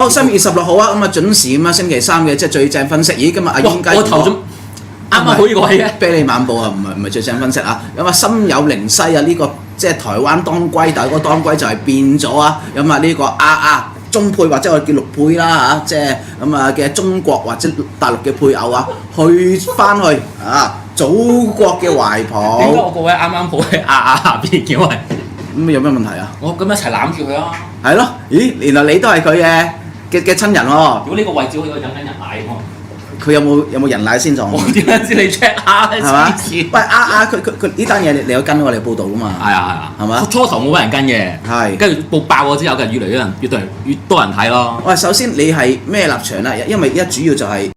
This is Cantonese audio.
好，3月26號啊，咁啊準時咁啊，星期三嘅即係最正分析。咦，今日阿英雞我頭中啱啱好呢個位嘅。啤梨晚報啊，唔係最正分析啊。咁啊，心有靈犀啊，呢個即係台灣當歸，但係嗰個當歸就係變咗啊。咁啊，呢個中配或者我哋叫陸配啦嚇，即係咁啊嘅中國或者大陸嘅配偶啊，去翻去祖國嘅懷抱。點解我個位啱啱好喺下邊嘅位？咁有咩問題啊？我咁一齊攬住佢啊！係咯，咦，原來你都係佢嘅親人喎。如果呢個位置好似我飲緊人奶喎。佢有冇人奶先撞？我點解知你 check 下？係嘛？喂，佢呢單嘢你有跟我哋報道噶嘛？係啊，係嘛？初頭冇乜人跟嘅，係跟住報爆咗之後，越嚟越多人睇咯。喂，首先你係咩立場啊？因為而家主要就係